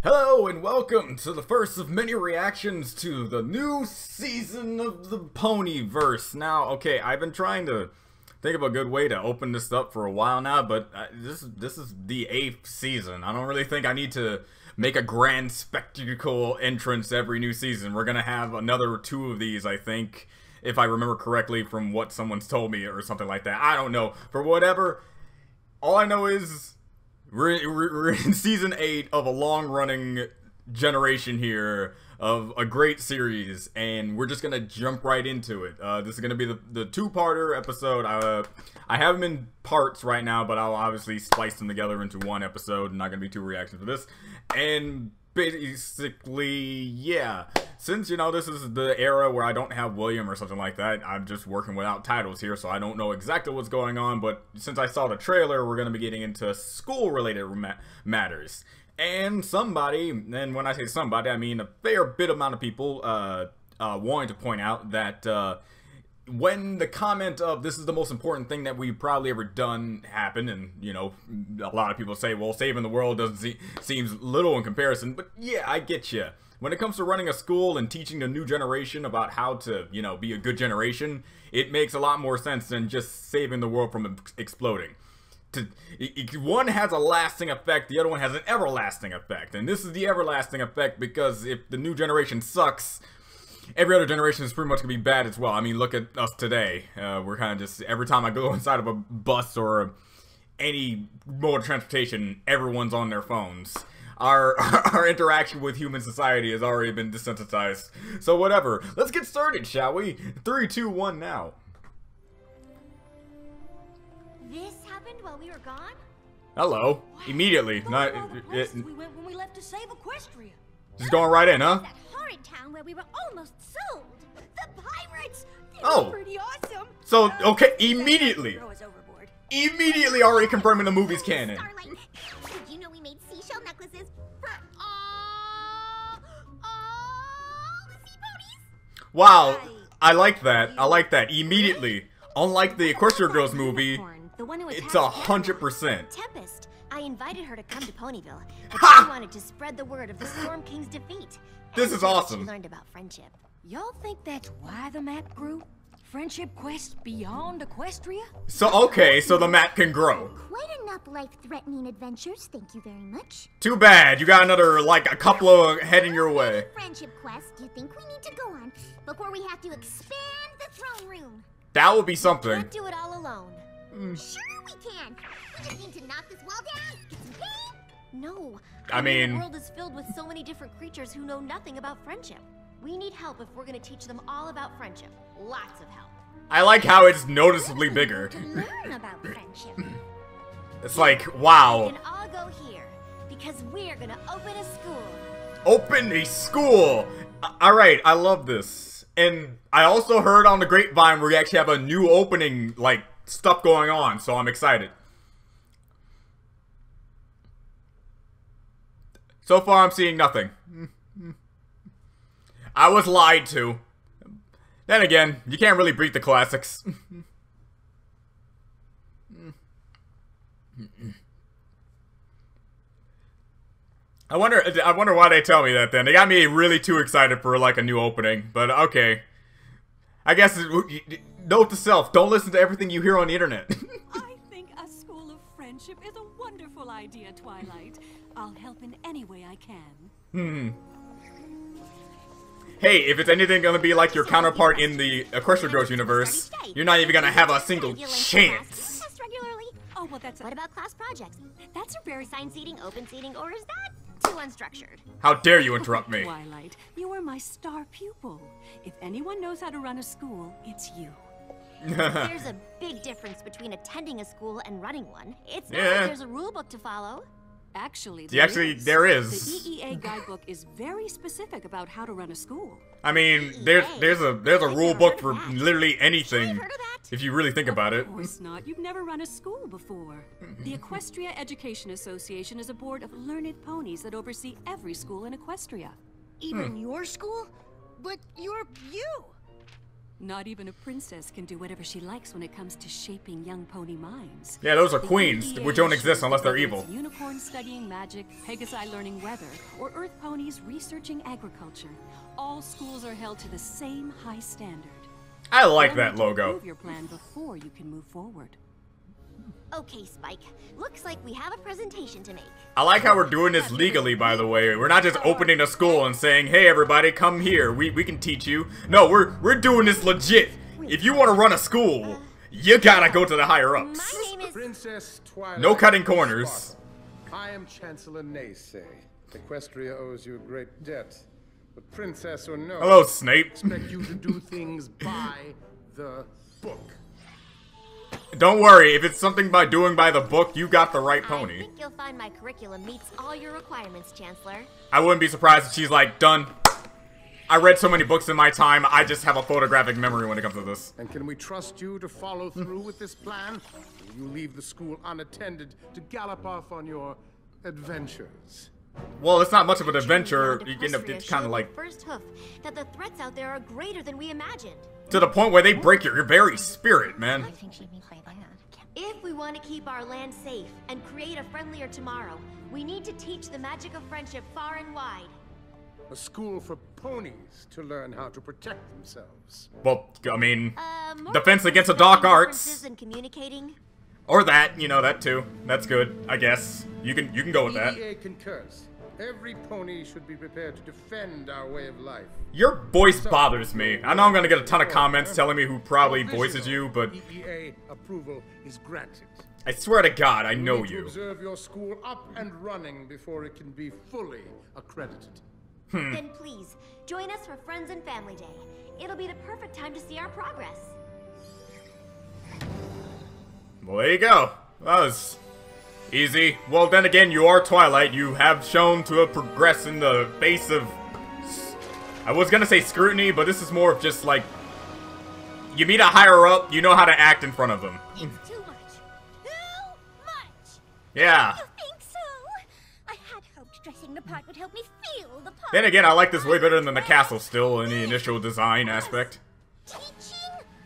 Hello and welcome to the first of many reactions to the new season of the Ponyverse. Now, okay, I've been trying to think of a good way to open this up for a while now, but this is the 8th season. I don't really think I need to make a grand spectacle entrance every new season. We're gonna have another 2 of these, I think, if I remember correctly from what someone's told me or something like that. I don't know. For whatever, all I know is we're in season 8 of a long-running generation here of a great series, and we're just gonna jump right into it. This is gonna be the 2-parter episode. I have them in parts right now, but I'll obviously splice them together into one episode. Not gonna be 2 reactions to this. And basically, yeah, since, you know, this is the era where I don't have William or something like that, I'm just working without titles here, so I don't know exactly what's going on, but since I saw the trailer, we're going to be getting into school-related matters. And somebody, and when I say somebody, I mean a fair bit amount of people, wanted to point out that, when the comment of this is the most important thing that we've probably ever done happened, and, you know, a lot of people say, well, saving the world doesn't seems little in comparison, but yeah, I get you. When it comes to running a school and teaching the new generation about how to, you know, be a good generation, it makes a lot more sense than just saving the world from exploding. One has a lasting effect, the other one has an everlasting effect, and this is the everlasting effect because if the new generation sucks, every other generation is pretty much going to be bad as well. I mean, look at us today. We're kind of just, every time I go inside of a bus or any mode of transportation, everyone's on their phones. Our interaction with human society has already been desensitized. So whatever. Let's get started, shall we? 3, 2, 1, now. This happened while we were gone? Hello. What? Immediately. Not, we went when we left to save Equestria. Just going right in, huh? That horrid town where we were almost sold. The pirates. They Oh. were pretty awesome. So, okay, immediately. Throw us overboard. Immediately already confirming the movie's canon. Starlight, did you know we made seashell necklaces for all the sea ponies? Wow. I like that. I like that. Immediately. Unlike the Equestria Girls movie, The one who it's attacked 100%. Tempest. I invited her to come to Ponyville, but Ha! she wanted to spread the word of the Storm King's defeat. This And is she awesome. learned about friendship. Y'all think that's why the map grew? Friendship quests beyond Equestria? So, okay, so the map can grow. Quite enough life-threatening adventures, thank you very much. Too bad. You got another, like, a couple of heading your way. Friendship quest do you think we need to go on before we have to expand the throne room? That would be something. Can't do it all alone. Sure we can. We just need to knock this wall down, get some paint. No. I mean- the world is filled with so many different creatures who know nothing about friendship. We need help if we're gonna teach them all about friendship. Lots of help. I like how it's noticeably bigger. To learn about friendship. It's like, We wow. can all go here because we're gonna open a school. Open a school. Alright, I love this. And I also heard on the grapevine where we actually have a new opening, like, stuff going on, so I'm excited. So far, I'm seeing nothing. I was lied to. Then again, you can't really beat the classics. I wonder why they tell me that then. They got me really too excited for, like, a new opening, but okay. I guess, note to self, don't listen to everything you hear on the internet. I think a school of friendship is a wonderful idea, Twilight. I'll help in any way I can. Hey, if it's anything gonna be like your counterpart in the Equestria Girls universe, you're not even gonna have a single chance. Test regularly. Oh, well, that's What about class projects? that's a very Assigned seating, open seating, or is that too unstructured? How dare you interrupt me? Twilight, you are my star pupil. If anyone knows how to run a school, it's you. There's a big difference between attending a school and running one. It's not Yeah. like there's a rule book to follow. Actually, See, actually, there is. The EEA guidebook is very specific about how to run a school. I mean, there's a rule book for literally anything, I've heard of that. if you really think about it. Of course not. You've never run a school before. The Equestria Education Association is a board of learned ponies that oversee every school in Equestria. Even your school? But you're you. Not even a princess can do whatever she likes when it comes to shaping young pony minds. Yeah, those are The queens, EDA which don't exist unless they're whether it's evil. Unicorns studying magic, Pegasi learning weather, or Earth ponies researching agriculture. All schools are held to the same high standard. I like You'll that need to logo. approve your plan before you can move forward. Okay, Spike. Looks like we have a presentation to make. I like how we're doing this legally, by the way. We're not just opening a school and saying, hey everybody, come here, we can teach you. No, we're doing this legit. If you want to run a school, you gotta go to the higher ups. My name is... Princess Twilight. No cutting corners. Sparkle. I am Chancellor Naysay. Equestria owes you a great debt. But princess or no, Hello, Snape. expect you to do things by the book. Don't worry, if it's something by doing by the book, you got the right I pony. think you'll find my curriculum meets all your requirements, Chancellor. I wouldn't be surprised if she's like, done. I read so many books in my time, I just have a photographic memory when it comes to this. And can we trust you to follow through with this plan? Will you leave the school unattended to gallop off on your adventures? Well, it's not much of an adventure. The You end up, Equestria it's kind showed of like, the first hoof that the threats out there are greater than we imagined. to the point where they break your very spirit, man. I think she'd be play that. If we want to keep our land safe and create a friendlier tomorrow, we need to teach the magic of friendship far and wide. A school for ponies to learn how to protect themselves. Well, I mean, More defense like against the spelling dark arts. differences and communicating. Or that, you know, that too. That's good, I guess. You can go with that. EDA concurs. Every pony should be prepared to defend our way of life. Your voice bothers me. I know I'm gonna get a ton of comments telling me who probably voices you, but EDA approval is granted. I swear to God, I know need to you. observe your school up and running before it can be fully accredited. Then please, join us for Friends and Family Day. It'll be the perfect time to see our progress. Well, there you go. That was easy. Well, then again, you are Twilight. You have shown to have progressed in the face of... I was gonna say scrutiny, but this is more of just like... You meet a higher up, you know how to act in front of them. It's too much. Too much. Yeah. You think so? I had hoped dressing the part would help me feel the part. Then again, I like this way better than the castle still in the initial design aspect. Teaching?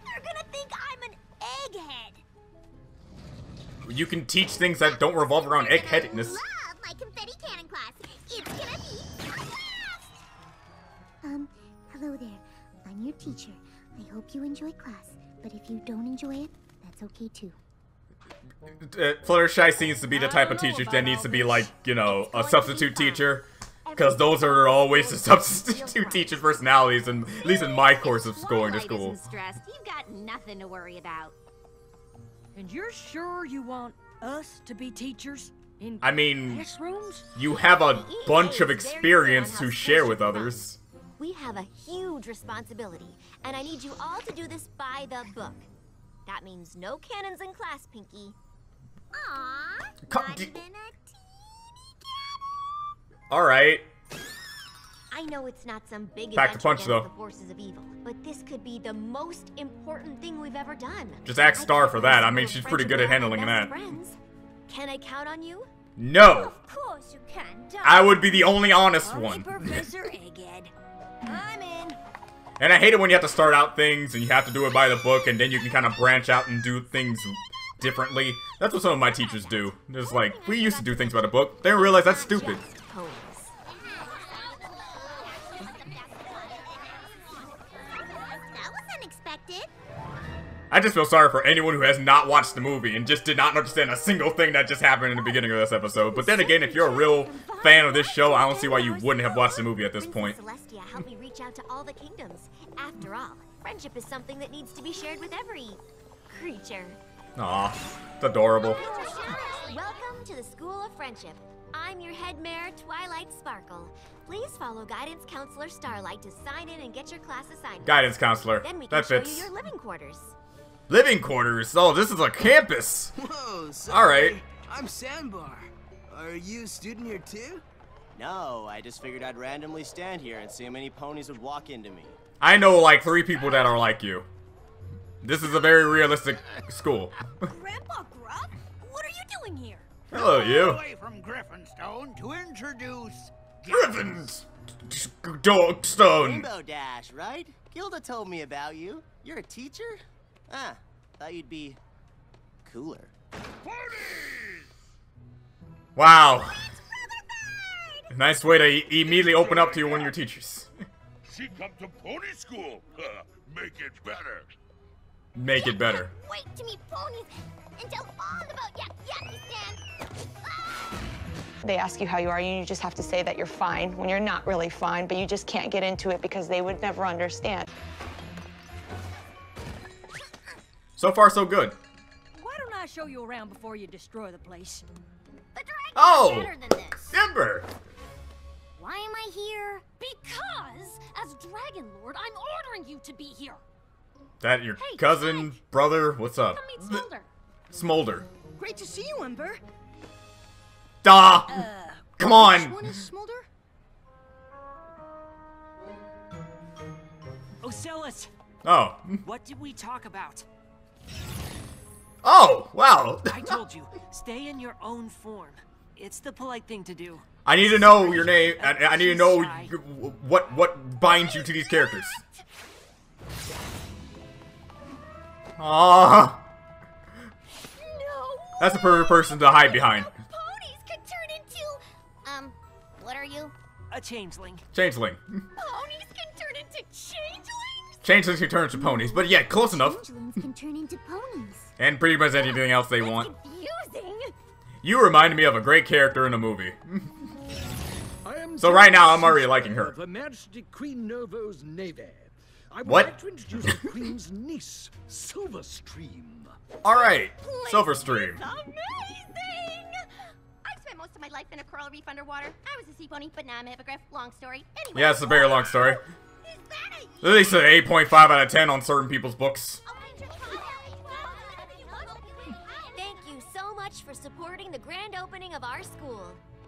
You're gonna think I'm an egghead. You can teach things that don't revolve around eggheadedness. Love my confetti cannon class. It's gonna be a blast. Hello there. I'm your teacher. I hope you enjoy class, but if you don't enjoy it, that's okay too. Fluttershy seems to be the type of teacher that needs to be like, you know, a substitute teacher. Because those are always the substitute teacher personalities, and at least in my course of going to school. Stressed. You've got nothing to worry about. And you're sure you want us to be teachers? In I mean, classrooms? you have a bunch of experience to share with others. We have a huge responsibility, and I need you all to do this by the book. That means no cannons in class, Pinky. Aww, Come- not even a teeny cannon. Alright. I know it's not some big Pack the adventure punch, against though. the forces of evil, but this could be the most important thing we've ever done. Just ask Star I for can't that. I school mean, of she's pretty friendship good at without my handling best that. friends. Can I count on you? No! Of course you can, Doc. I would be the only honest Only one. Professor Egghead. I'm in. And I hate it when you have to start out things and you have to do it by the book and then you can kind of branch out and do things differently. That's what some of my teachers do. It's like, we used to do things by the book. They realize that's stupid. Just pose. That was unexpected. I just feel sorry for anyone who has not watched the movie and just did not understand a single thing that just happened in the beginning of this episode. But then again, if you're a real fan of this show, I don't see why you wouldn't have watched the movie at this point. Princess Celestia helped me reach out to all the kingdoms. After all, friendship is something that needs to be shared with every creature. Aw, it's adorable. Welcome to the School of Friendship. I'm your head mare, Twilight Sparkle. Please follow Guidance Counselor Starlight to sign in and get your class assignment. Guidance counselor. Then we can That show fits. you your living quarters. Living quarters. Oh, this is a campus. Whoa, Alright. I'm Sandbar. Are you a student here too? No, I just figured I'd randomly stand here and see how many ponies would walk into me. I know like 3 people that are like you. This is a very realistic school. Grandpa Gruff, what are you doing here? Hello, you. Away from Griffinstone to introduce Griffins. Dogstone. Rainbow Dash, right? Gilda told me about you. You're a teacher? Ah, thought you'd be cooler. Wow. Nice way to immediately open up to one of your teachers. She come to pony school. Make it better. Make it better. Wait to meet ponies and tell all about Yakistan. They ask you how you are, and you just have to say that you're fine when you're not really fine, but you just can't get into it because they would never understand. So far, so good. Why don't I show you around before you destroy the place? The dragon Oh! is better than this. Ember! Why am I here? Because, as Dragon Lord, I'm ordering you to be here. That your Hey, cousin, brother, what's up? Come meet Smolder. Smolder. Great to see you, Ember. Duh! Come on! Which one is Smolder? Ocellus, Oh. what did we talk about? Oh, wow. I told you, stay in your own form. It's the polite thing to do. I need to know your name. I need to know what binds you to these characters. Ah. No. That's a perfect person to hide behind. Ponies could turn into, what are you? A changeling. Changeling. Ponies can turn into changelings? Changelings can turn into ponies, but yeah, close enough. Changelings can turn into ponies. And pretty much anything else they want. Confusing. You reminded me of a great character in a movie. So right now, I'm already liking her. Her Majesty Queen Novo's navy. I would What? like to introduce the Queen's niece, Silverstream. Alright, Silverstream. Amazing! I've spent most of my life in a coral reef underwater. I was a sea pony, but now I'm a hippogriff. Long story. Anyway. Yeah, it's a very long story. At least an 8.5 out of 10 on certain people's books. Thank you so much for supporting the grand opening of our school.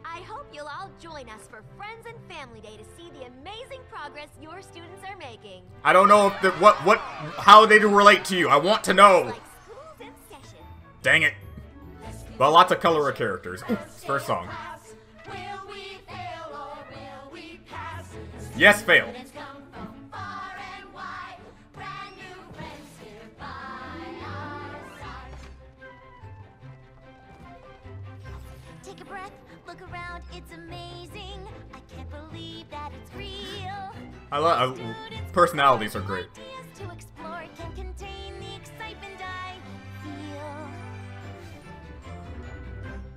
I hope you'll all join us for Friends and Family Day to see the amazing progress your students are making. I don't know if how they do relate to you. I want to know. Like school's in session. Dang it. But lots of color of characters. Ooh, first song. Yes, fail. Take a breath, look around, it's amazing. I can't believe that it's real. I love personalities are great. Ideas to explore can contain the excitement I feel.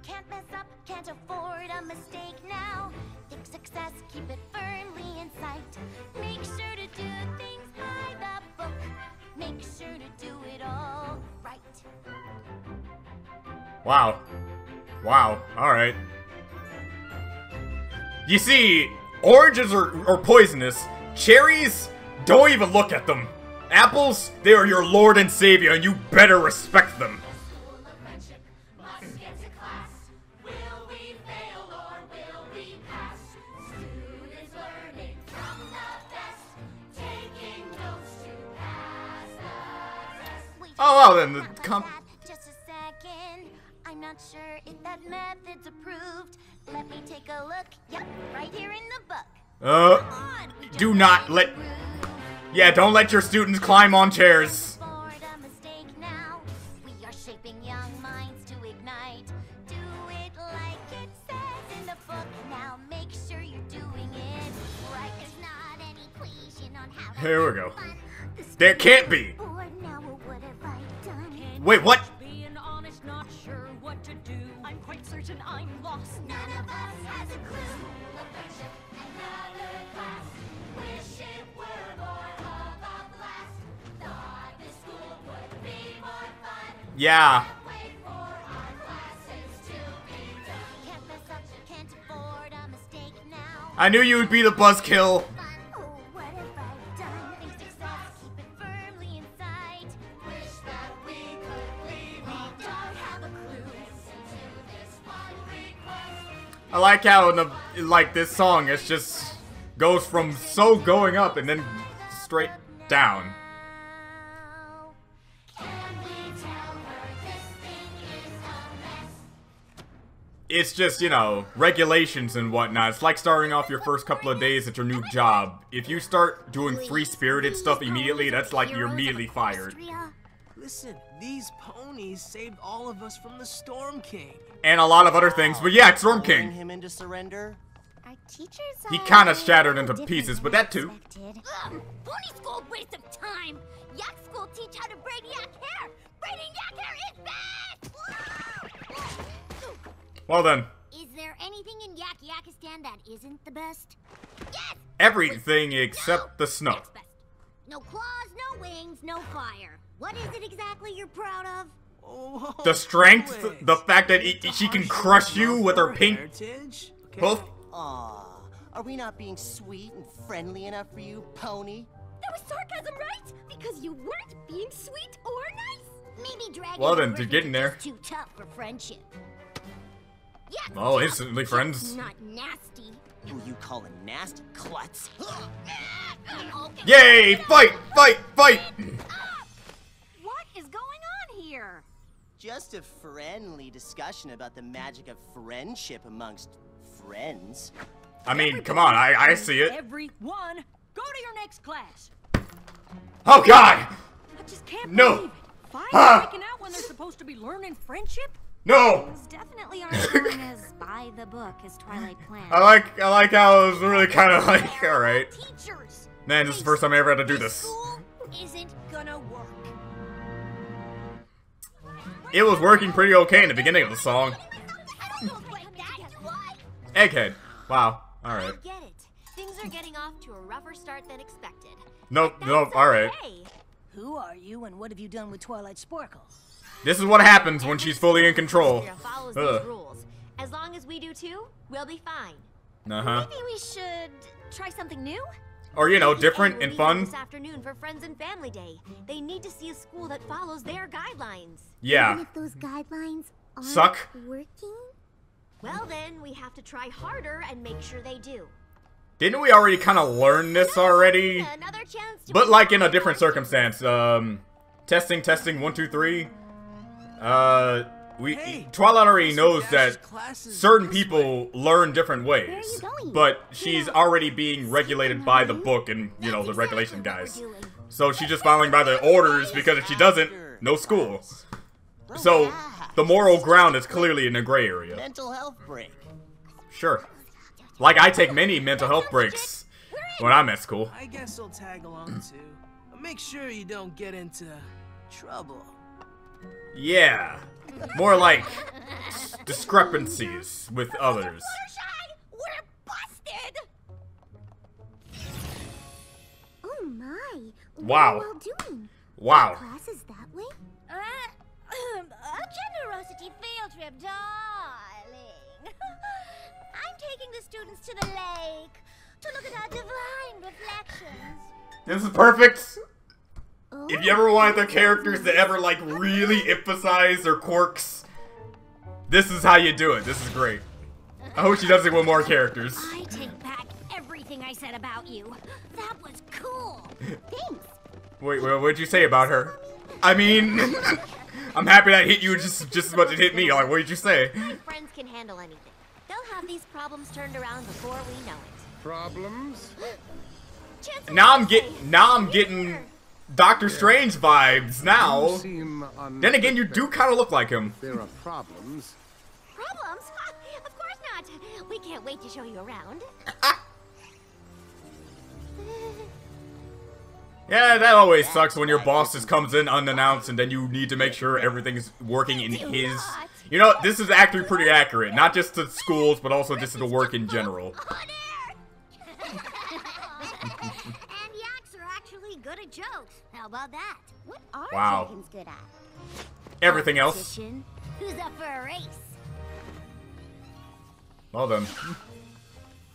Can't mess up, can't afford a mistake now. Think success, keep it firmly in sight. Make sure to do things by the book. Make sure to do it all right. Wow. Wow. Alright. You see, oranges are poisonous. Cherries, don't even look at them. Apples, they are your lord and savior, and you better respect them. Oh, well, then the Just a second. I'm not sure if that method's approved. Let me take a look. Yep, right here in the book. Do not let... Yeah, don't let your students climb on chairs. A mistake now. We are shaping young minds to ignite. Do it like it says in the book. Now make sure you're doing it right. There's not an equation on how to Here we go. There can't be. Wait, what? Being honest, not sure what to do. I'm quite certain I'm lost. None of us has a clue. A friendship, another class. Wish it were more of a blast. Thought this school would be more fun. Yeah. Wait for our classes to be done. Can't mess up, can't afford a mistake now. I knew you would be the buzzkill. Oh, what have I done? Think success, keep it firmly in sight. Wish that we could leave. We don't have a clue. Listen to this one request. I like how in the this song it's just goes from so going up and then straight down. it's just, you know, regulations and whatnot. It's like starting off your first couple of days at your new job. If you start doing free-spirited stuff immediately, that's like you're immediately fired. Listen, these ponies saved all of us from the Storm King. And a lot of other things, but yeah, Storm Luring King. him into surrender? Our teachers He kind of shattered into pieces, but that too. Pony school, waste of time. Yak school teach how to braid yak hair. Braiding yak hair is best. Well then, Is there anything in Yak-Yakistan that isn't the best? Yes! everything except the snow. No claws, no wings, no fire. What is it exactly you're proud of? Oh, The strength, the fact that she can crush you with her pink hoof. Aw, are we not being sweet and friendly enough for you, pony? That was sarcasm, right? Because you weren't being sweet or nice. Maybe Dragon Well then, and to Griffin get in are there. just too tough for friendship. Oh, instantly friends. Not nasty. Who you call a nasty klutz? Yay! Fight! Fight! Fight! What is going on here? Just a friendly discussion about the magic of friendship amongst friends. I mean, come on, I see it. Everyone, go to your next class. Oh God! I just can't No. believe it. Finally Ah. making out when they're supposed to be learning friendship? No! Things definitely aren't going as by the book as Twilight planned. I like how it was really kind of like, all right. Teachers, Man, this is the first time I ever had to do this. school isn't gonna work. It was working pretty okay in the beginning of the song. Egghead. Wow. All right. I get it. Things are getting off to a rougher start than expected. Nope. Nope. All right. Hey, Who are you and what have you done with Twilight Sparkle? This is what happens when she's fully in control. Austria follows Ugh. these rules. As long as we do too, we'll be fine. Uh-huh. Maybe we should try something new? Or, you know, Maybe different Ed and will fun. leave This afternoon for Friends and Family Day. They need to see a school that follows their guidelines. Yeah. Even if those guidelines aren't Suck. working? Well then, we have to try harder and make sure they do. Didn't we already kind of learn this already? Another chance to But be like in a fine. different circumstance. Testing, 1, 2, 3. Twilight already knows that certain people learn different ways, but she's already being regulated by the book and, you know, the regulation guys. So she's just following by the orders, because if she doesn't, no school. So the moral ground is clearly in a gray area. Mental health break. Sure. Like I take many mental health breaks when I'm at school. I guess I'll tag along too. But make sure you don't get into trouble. Yeah. More like discrepancies with others. We're busted! Oh my. Wow. What are you all doing? Wow. Class is that way? A generosity field trip, darling. I'm taking the students to the lake to look at our divine reflections. This is perfect. If you ever wanted the characters to ever like really emphasize their quirks, this is how you do it. This is great. I hope she does it with more characters. I take back everything I said about you. That was cool. Thanks. Wait, what'd you say about her? I mean, I'm happy that hit you just as much as it hit me. Like, what did you say? My friends can handle anything. They'll have these problems turned around before we know it. Problems? Now I'm getting Doctor Strange vibes now. Then again, you do kind of look like him. There are problems. Problems? Of course not. We can't wait to show you around. Yeah, that always sucks when your boss just comes in unannounced and then you need to make sure everything's working in his... You know, this is actually pretty accurate. Not just to schools, but also just to the work in general. And yaks are actually good at jokes. How about that? What are Wow. dragons good at? Everything else. Competition. Who's up for a race? Well then.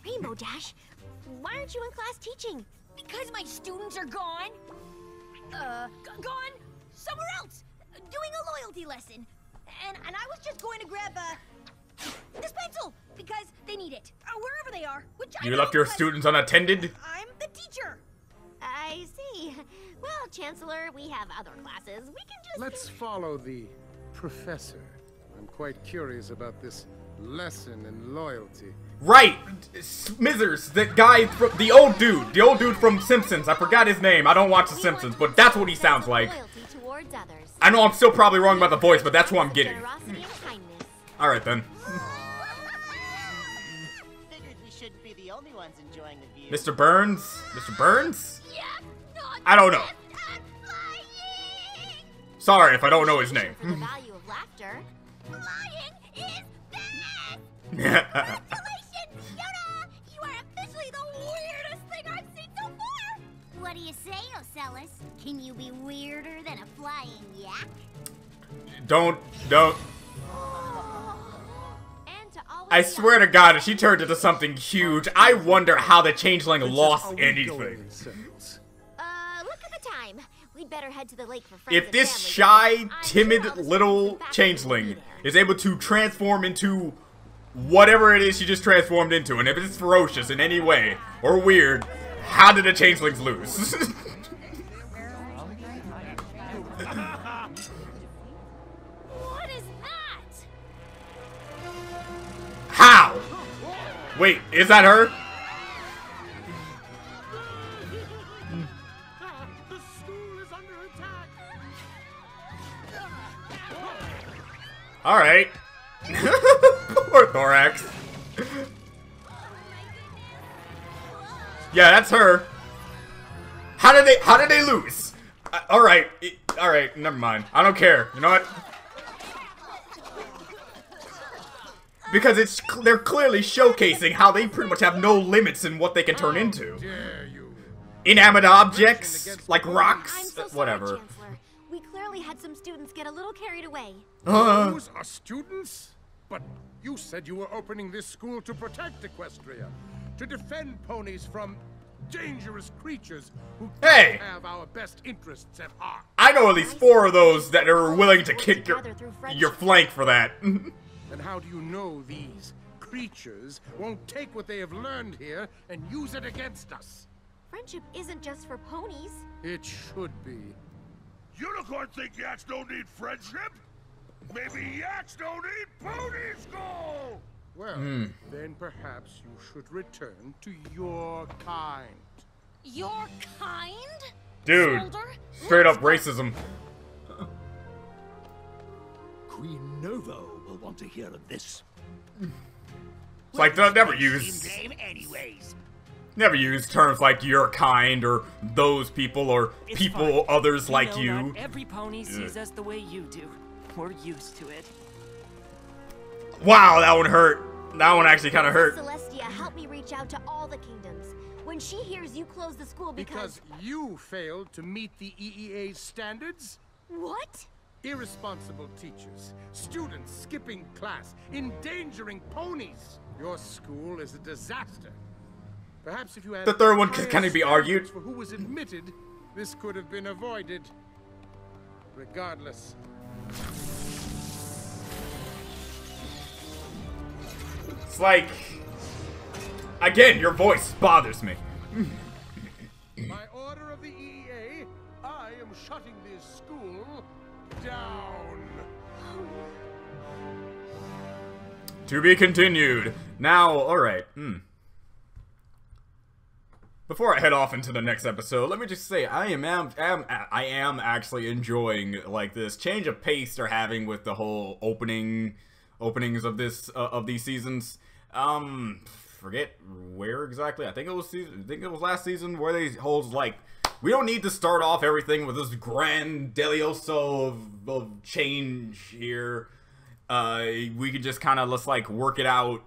Rainbow Dash, why aren't you in class teaching? Because my students are gone. Gone somewhere else, doing a loyalty lesson. And I was just going to grab this pencil because they need it, wherever they are. Which I You know left your because students unattended? I'm the teacher. I see. Well, Chancellor, we have other classes. We can just... Let's follow the professor. I'm quite curious about this lesson in loyalty. Right, Smithers, the guy from the old dude from Simpsons. I forgot his name. I don't watch The Simpsons, but that's what he sounds like. I know I'm still probably wrong about the voice, but that's what I'm getting. All right then. Figured we shouldn't be the only ones enjoying the view. Mr. Burns? Mr. Burns? I don't know. Sorry if I don't know his name. For the value of laughter. Flying is best! Yeah. Congratulations, Yoda! You are officially the weirdest thing I've seen so far! What do you say, Ocellus? Can you be weirder than a flying yak? Don't. And to all I swear to God, if she turned into something huge, I wonder how the changeling lost anything. look at the time. We'd better head to the lake for friends If and this family. shy, I'm timid sure all the little students and faculty will changeling be there. is able to transform into whatever it is she just transformed into, and if it's ferocious in any way or weird, how did the changelings lose? What is that? How? Wait, is that her? The school is under attack. Alright. Poor Thorax. Yeah, that's her. How did they lose? Alright, never mind. I don't care. You know what? Because they're clearly showcasing how they pretty much have no limits in what they can turn into. Inanimate objects, like I'm rocks, so sorry, whatever. Chancellor. We clearly had some students get a little carried away. Those are students? But you said you were opening this school to protect Equestria, to defend ponies from dangerous creatures who Hey! don't have our best interests at heart. I know at least 4 of those that are willing to kick your flank for that. And how do you know these creatures won't take what they have learned here and use it against us? Friendship isn't just for ponies. It should be. Unicorn think yaks don't need friendship? Maybe yaks don't need pony school! Well, then perhaps you should return to your kind. Your kind? Dude, Soldier? straight up racism. Queen Novo will want to hear of this. It's like they'll never use terms like your kind or those people or It's people fine. others like know you. Not every pony sees us the way you do. We're used to it. Wow, that one hurt. That one actually kind of hurt. Celestia, help me reach out to all the kingdoms. When she hears you close the school Because you failed to meet the EEA's standards? What? Irresponsible teachers, students skipping class, endangering ponies. Your school is a disaster. Perhaps if you had The third one higher can be argued. standards for who was admitted, this could have been avoided. Regardless. It's like, again, your voice bothers me. By order of the EEA, I am shutting this school down. To be continued. Now, alright. Before I head off into the next episode, let me just say I am actually enjoying like this change of pace they're having with the whole openings of this of these seasons. Forget where exactly. I think it was last season where they hold like we don't need to start off everything with this grand delioso of change here. We could just kind of let's like work it out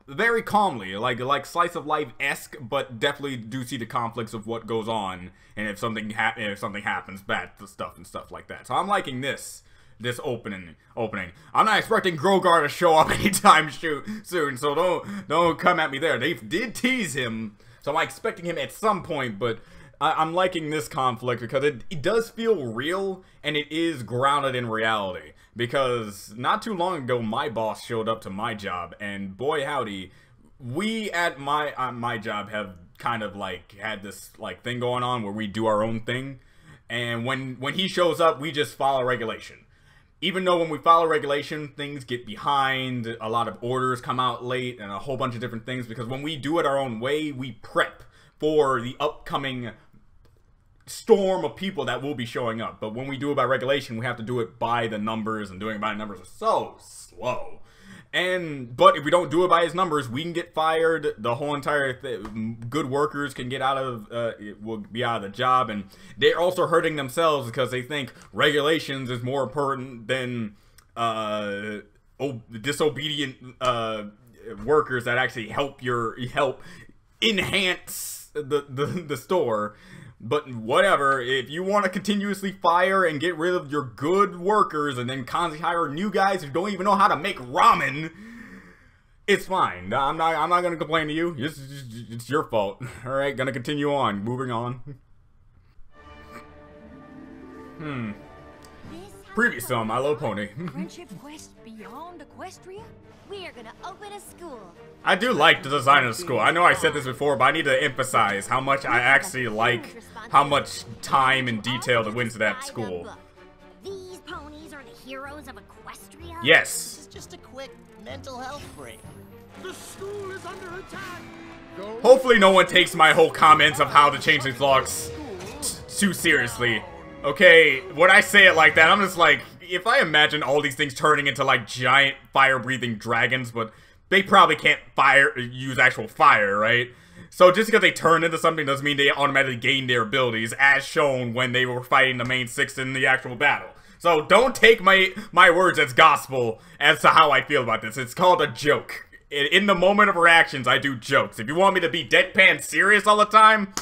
very calmly, like slice of life-esque, but definitely do see the conflicts of what goes on, and if something happens, bad stuff like that. So I'm liking this opening. I'm not expecting Grogar to show up anytime soon, so don't come at me there. They did tease him, so I'm expecting him at some point, but I'm liking this conflict because it does feel real, and it is grounded in reality. Because not too long ago, my boss showed up to my job, and boy howdy, we at my job have kind of like had this like thing going on where we do our own thing, and when he shows up, we just follow regulation. even though when we follow regulation, things get behind, a lot of orders come out late, and a whole bunch of different things, because when we do it our own way, we prep for the upcoming storm of people that will be showing up. But when we do it by regulation, we have to do it by the numbers, and doing it by the numbers is so slow. But if we don't do it by his numbers, we can get fired. The whole entire good workers can get out of, will be out of the job, and they're also hurting themselves because they think regulations is more important than disobedient workers that actually help enhance the store. But whatever, if you want to continuously fire and get rid of your good workers and then constantly hire new guys who don't even know how to make ramen, it's fine. I'm not gonna complain to you. It's your fault. All right, gonna continue on. Moving on. Previous to My Little Pony. Friendship Quest beyond Equestria? We are gonna open a school. I do like the design of the school. I know I said this before, but I need to emphasize how much I actually like how much time and detail that went into that school. These ponies are the heroes of Equestria? Yes. This is just a quick mental health break. The school is under attack. Hopefully no one takes my whole comments of how the Changeling vlogs too seriously. Okay, when I say it like that, I'm just like, if I imagine all these things turning into like giant fire-breathing dragons, but they probably can't use actual fire, right? So just because they turn into something doesn't mean they automatically gain their abilities, as shown when they were fighting the main six in the actual battle. So don't take my words as gospel as to how I feel about this. It's called a joke. In the moment of reactions, I do jokes. If you want me to be deadpan serious all the time,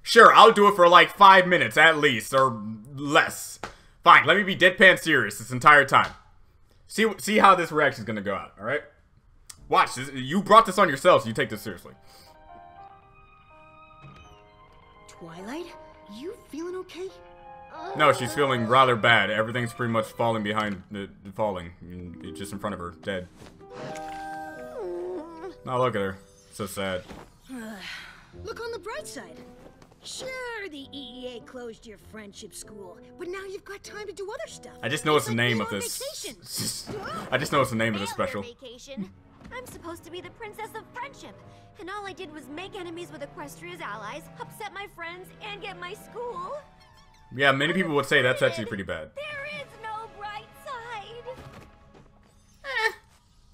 sure, I'll do it for like 5 minutes at least, or less. Fine, let me be deadpan serious this entire time. See how this reaction's gonna go out, alright? Watch, you brought this on yourself, so you take this seriously. Twilight, you feeling okay? No, she's feeling rather bad. Everything's pretty much falling behind, falling. It's just in front of her, dead. Oh, look at her. So sad. Look on the bright side. Sure, the EEA closed your friendship school, but now you've got time to do other stuff. I just know it's the name of this. I just know it's the name of this special. Vacation. I'm supposed to be the princess of friendship, and all I did was make enemies with Equestria's allies, upset my friends, and get my school. Yeah, many people would say that's actually pretty bad. There is no bright side.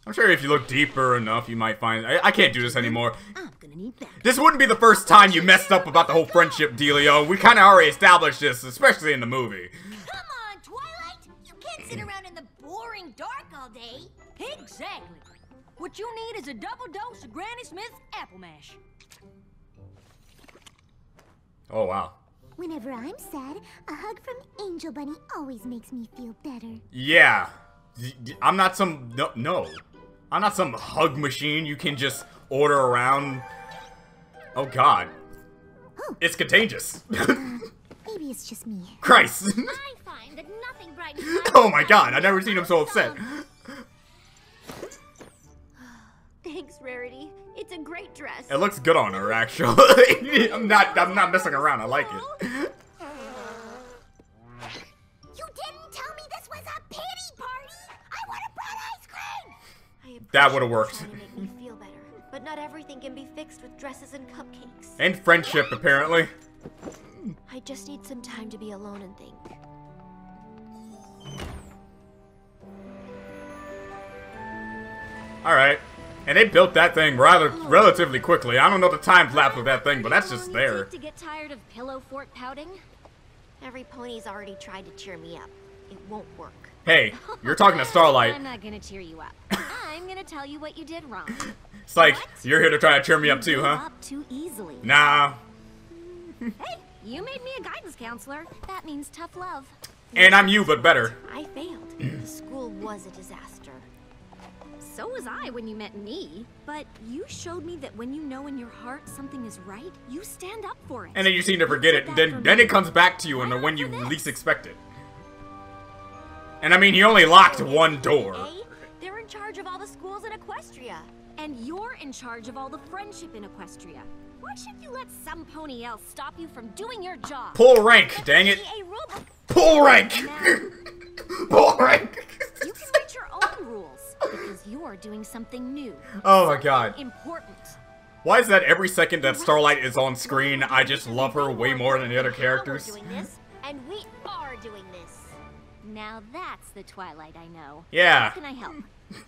I'm sure if you look deeper enough, you might find... I can't do this anymore. I'm gonna need that. This wouldn't be the first time you messed up about the whole friendship dealio. We kind of already established this, especially in the movie. Come on, Twilight! You can't sit around in the boring dark all day. Exactly. What you need is a double dose of Granny Smith's apple mash. Oh, wow. Whenever I'm sad, a hug from Angel Bunny always makes me feel better. Yeah. I'm not some... No. I'm not some hug machine you can just order around. Oh, God. It's contagious. Maybe it's just me. Christ. I find that nothing brightens my Oh, my God. I've never seen him so upset. Thanks, Rarity. It's a great dress. It looks good on her, actually. I'm not messing around. I like it. You didn't tell me this was a pity party. I would have brought ice cream. That would have worked. To make me feel better, but not everything can be fixed with dresses and cupcakes. And friendship, apparently. I just need some time to be alone and think. Alright. And they built that thing relatively quickly. I don't know the time lapse with that thing, but that's just there. To get tired of Pillow Fort pouting? Every pony's already tried to cheer me up. It won't work. Hey, you're talking to Starlight. I'm not gonna cheer you up. I'm gonna tell you what you did wrong. It's like, you're here to try to cheer me up too, huh? Up too easily. Nah. Hey, you made me a guidance counselor. That means tough love. And I'm you, but better. I failed. The school was a disaster. So was I when you met me. But you showed me that when you know in your heart something is right, you stand up for it. And then you seem to forget it, and then it comes back to you when you least expect it. And I mean, he only locked one door. They're in charge of all the schools in Equestria. And you're in charge of all the friendship in Equestria. Why should you let some pony else stop you from doing your job? Pull rank, dang it. Pull rank! Boring. You can write your own rules because you're doing something new. Oh my god. Important. Why is that every second that Starlight is on screen, I just love her way more than the other characters? We're doing this, and we are doing this. Now that's the Twilight I know. Yeah. How can I help?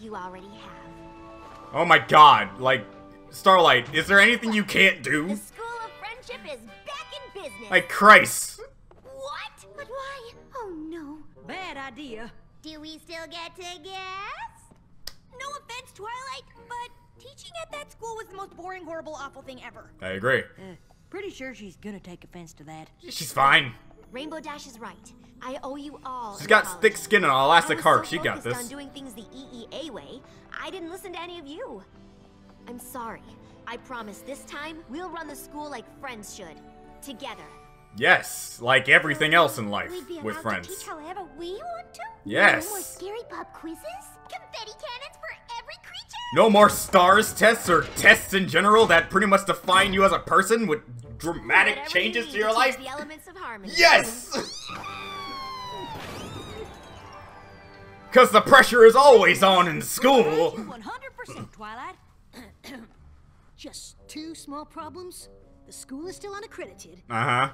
You already have. Oh my god, like, Starlight, is there anything you can't do? The School of Friendship is back in business. Like, Christ. What? But why? Oh no. Bad idea. Do we still get to guess? No offense, Twilight, but teaching at that school was the most boring, horrible, awful thing ever. I agree. Pretty sure she's gonna take offense to that. She's fine. Rainbow Dash is right. I owe you all. She's got thick skin and an elastic heart. She got I was so this. focused on doing things the EEA way, I didn't listen to any of you. I'm sorry. I promise this time we'll run the school like friends should. Together. Yes, like everything else in life We'd be with allowed friends. to teach however we want to? Yes. No more scary pop quizzes? Confetti cannons for every creature? No more stars tests or tests in general that pretty much define you as a person with dramatic Whatever changes you to need your teach life. The elements of harmony. Yes! Because the pressure is always on in school. 100%, Twilight. Just 2 small problems. The school is still unaccredited, Uh-huh.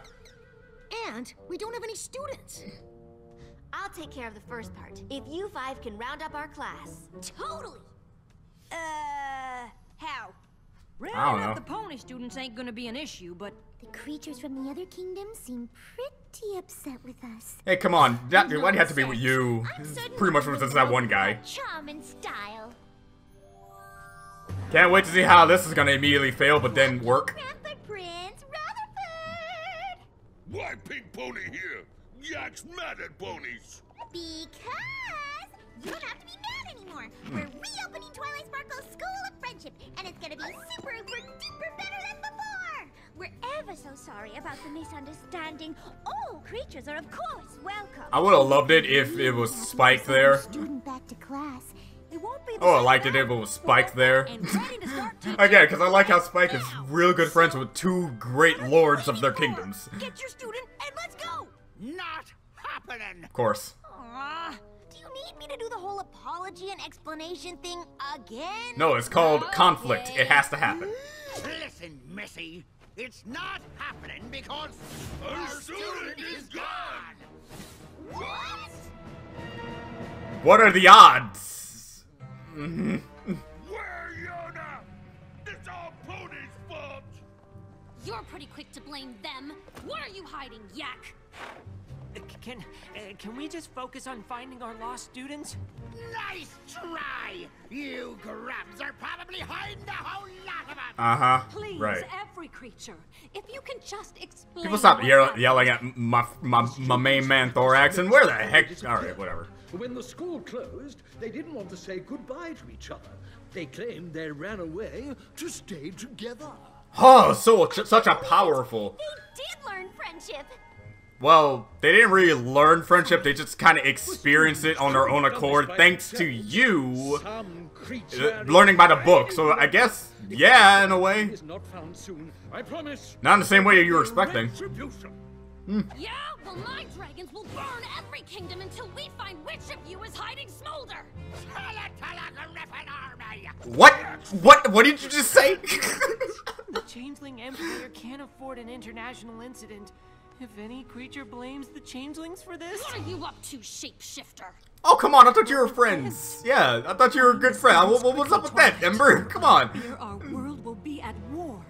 and we don't have any students. I'll take care of the first part. If you 5 can round up our class. Totally. How? I don't Rounding know. up the pony students ain't gonna be an issue, but The creatures from the other kingdoms seem pretty upset with us. Hey, come on. Why'd it have to be with you? Pretty much was just that one guy. Charm and style. Can't wait to see how this is gonna immediately fail, but then work. Cranford Prince Rutherford! Why Pink Pony here? Yak's mad at ponies. Because you don't have to be mad anymore. We're reopening Twilight Sparkle's School of Friendship, and it's gonna be super, duper better than before. We're ever so sorry about the misunderstanding. All creatures are, of course, welcome. I would have loved it if it was Spike there. Student back to class. it won't be the Oh, I same liked it now. if it was Spike there. And ready to start teaching. Again, because I like how Spike is real good friends with 2 great lords of their kingdoms. Get your student and let's go. Not happening. Of course. Aw, do you need me to do the whole apology and explanation thing again? No, it's called conflict. It has to happen. Listen, Missy. It's not happening because Our student is gone. What? What are the odds? Where, Yona? It's all Pony's fault. You're pretty quick to blame them. What are you hiding, Yak? Can we just focus on finding our lost students? nice try. You grubs are probably hiding a whole lot of them. Uh-huh. Please, Right. every creature, if you can just explain. People stop what yelling at my main man Thorax, and where the heck? Alright, whatever. When the school closed, they didn't want to say goodbye to each other. They claimed they ran away to stay together. Oh, such a powerful. They did learn friendship. Well, they didn't really learn friendship, they just kind of experienced it on their own accord, thanks to you Some creature learning by the book. So I guess, yeah, in a way. is not found soon. I promise. Not in the same way you were expecting. Retribution. Yeah? Well, my dragons will burn every kingdom until we find which of you is hiding Smolder. What did you just say? The Changeling Empire can't afford an international incident. If any creature blames the Changelings for this... What are you up to, shapeshifter? Oh, come on, I thought you were friends. Yeah, I thought you were a good friend. What's up with that, Ember? Come on. Here our world will be at war.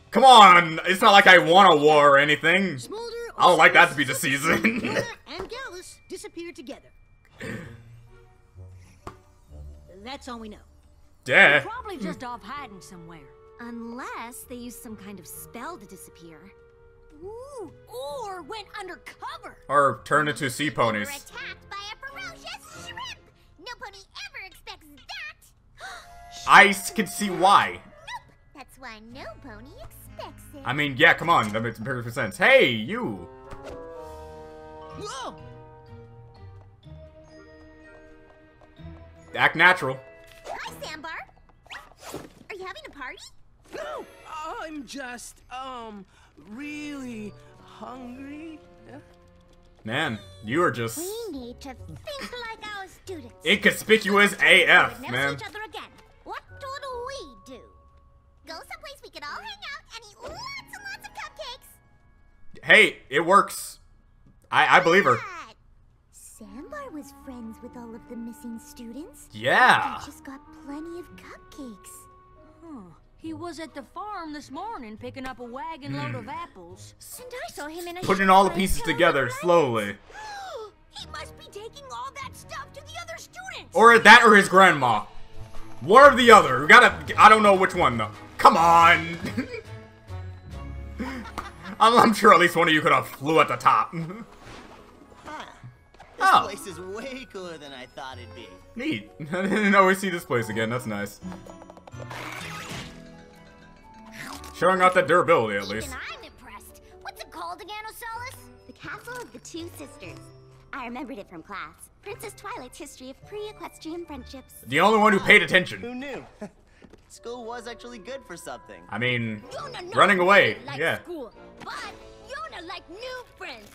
Come on. It's not like I want a war or anything. Smolder, I don't like that to be the season. and Gallus disappeared together. That's all we know. Yeah. Probably just off hiding somewhere. Unless they use some kind of spell to disappear. Ooh, or went undercover. Or turn into sea We're ponies. attacked by a ferocious shrimp. No pony ever expects that. I can see why. Nope. That's why no pony expects it. I mean, yeah, come on. That makes perfect sense. Hey, you. Whoa! Act natural. Hi, Sandbar. Are you having a party? No, I'm just, really hungry. Man, you are just We need to think like our students. inconspicuous AF, Never man. see each other again. What do we do? Go someplace we can all hang out and eat lots and lots of cupcakes. Hey, it works. I believe her. Sambar was friends with all of the missing students. Yeah. He just got plenty of cupcakes. Huh. He was at the farm this morning picking up a wagon load of apples. And I saw him in a Putting all the pieces together slowly. He must be taking all that stuff to the other students. Or that or his grandma. One or the other. We gotta, I don't know which one though. Come on. I'm sure at least one of you could have flew at the top. This place is way cooler than I thought it'd be. Neat. I didn't always see this place again. That's nice. Showing off that durability at least. Even I'm impressed. What's it called again, Osalis? The Castle of the Two Sisters. I remembered it from class. Princess Twilight's history of pre-equestrian friendships. The only one who paid attention. Who knew? School was actually good for something. I mean, Yuna running away. like Yeah. School, but Yuna like new friends.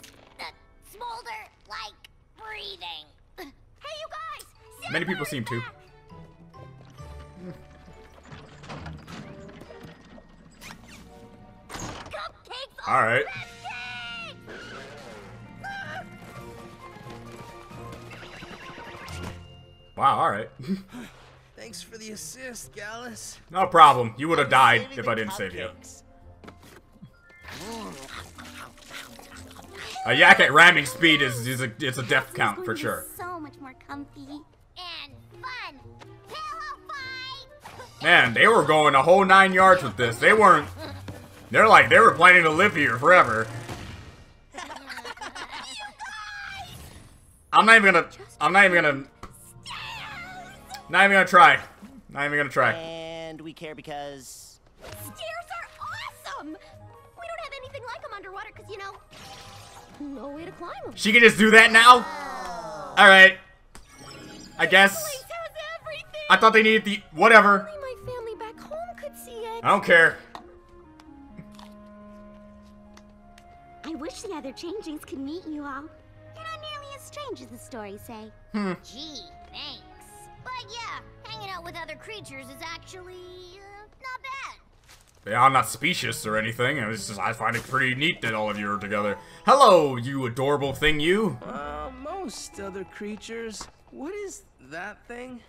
Smolder like breathing. Hey, you guys! Many people seem to. Cupcakes! All right. Wow. All right. Thanks for the assist, Gallus. No problem. You would have died if I didn't save you. A yak at ramming speed is it's a death count for sure. So much more comfy. And fun! Pillow fight! Man, they were going a whole 9 yards with this. They weren't. They're like they were planning to live here forever. I'm not even gonna try. And we care because... Stairs are awesome! We don't have anything like them underwater because, you know, no way to climb them. She can just do that now? Alright. I guess. I thought they needed the... Whatever. Only my family back home could see it. I don't care. I wish the other changelings could meet you all. You're not nearly as strange as the stories say. Gee, thanks. But yeah, hanging out with other creatures is actually not bad. Yeah, I'm not specious or anything. I find it pretty neat that all of you are together. Hello, you adorable thing, you. Most other creatures. What is that thing?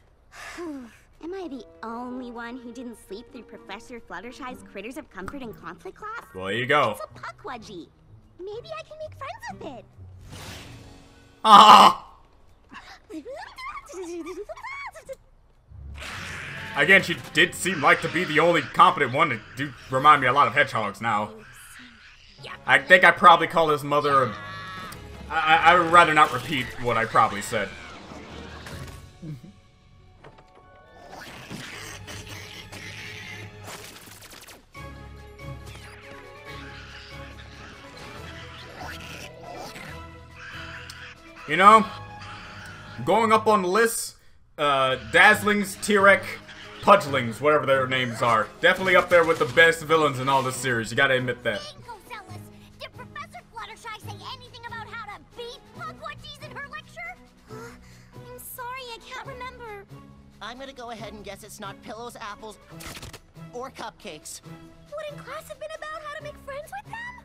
Am I the only one who didn't sleep through Professor Fluttershy's Critters of Comfort and Conflict class? Well, there you go. It's a puckwudgie. Maybe I can make friends with it. Ah! Again, she did seem like to be the only competent one to do remind me a lot of hedgehogs now. I think I probably call his mother I would rather not repeat what I probably said. You know, going up on the list, Dazzlings, T-Rex, Pudgelings, whatever their names are. Definitely up there with the best villains in all this series, you gotta admit that. Did Professor Fluttershy say anything about how to beat Puckwudgies in her lecture? I'm sorry, I can't remember. I'm gonna go ahead and guess it's not pillows, apples, or cupcakes. Wouldn't class have been about how to make friends with them?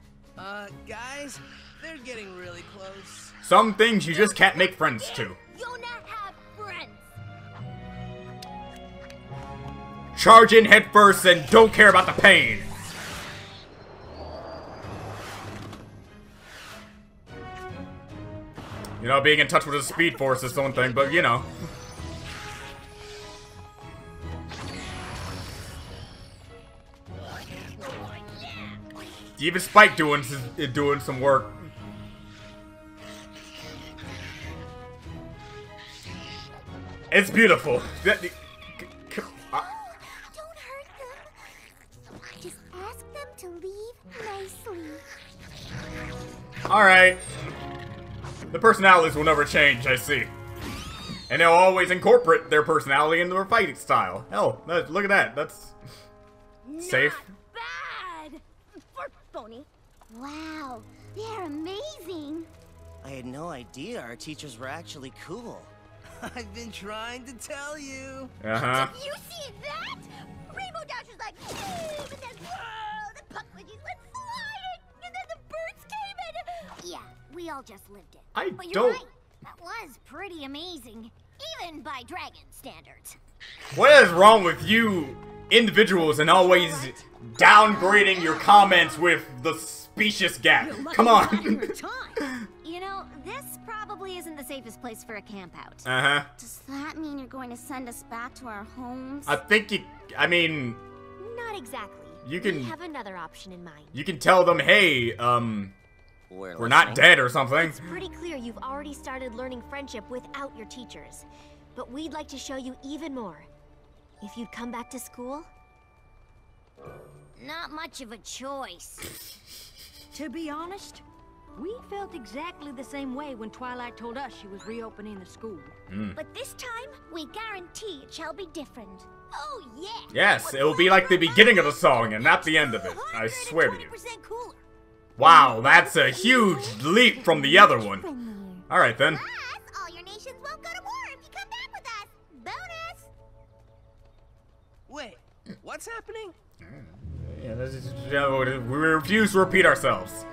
Guys, they're getting really close. Some things you just can't make friends to. Yuna have friends. Charge in head first and don't care about the pain. You know, being in touch with the Speed Force is one thing, but you know. Even Spike doing some work. It's beautiful. Don't hurt them. Just ask them to leave nicely. Alright. The personalities will never change, I see. And they'll always incorporate their personality into their fighting style. Hell, look at that. That's safe. Bad. For Phony. Wow, they're amazing. I had no idea our teachers were actually cool. I've been trying to tell you. Uh-huh. Did you see that? Rainbow Dash was like, boom, and then whoa, the Puckwidgies went flying, and then the birds came in. Yeah, we all just lived it. But you're right, that was pretty amazing, even by dragon standards. What is wrong with you individuals and always downgrading your comments with the specious gap? Come on. You know, this probably isn't the safest place for a camp out. Uh-huh. Does that mean you're going to send us back to our homes? I mean... Not exactly. You can... We have another option in mind. You can tell them, hey, we're not dead or something. It's pretty clear you've already started learning friendship without your teachers. But we'd like to show you even more. If you'd come back to school... Not much of a choice. To be honest, we felt exactly the same way when Twilight told us she was reopening the school. But this time, we guarantee it shall be different. Oh, yeah! Yes, it will be like the beginning of the song and not the end of it. I swear to you. Wow, that's a huge leap from the other one. Alright then. All your nations won't go to war if you come back with us. Bonus! Wait, what's happening? Yeah, this is, we refuse to repeat ourselves.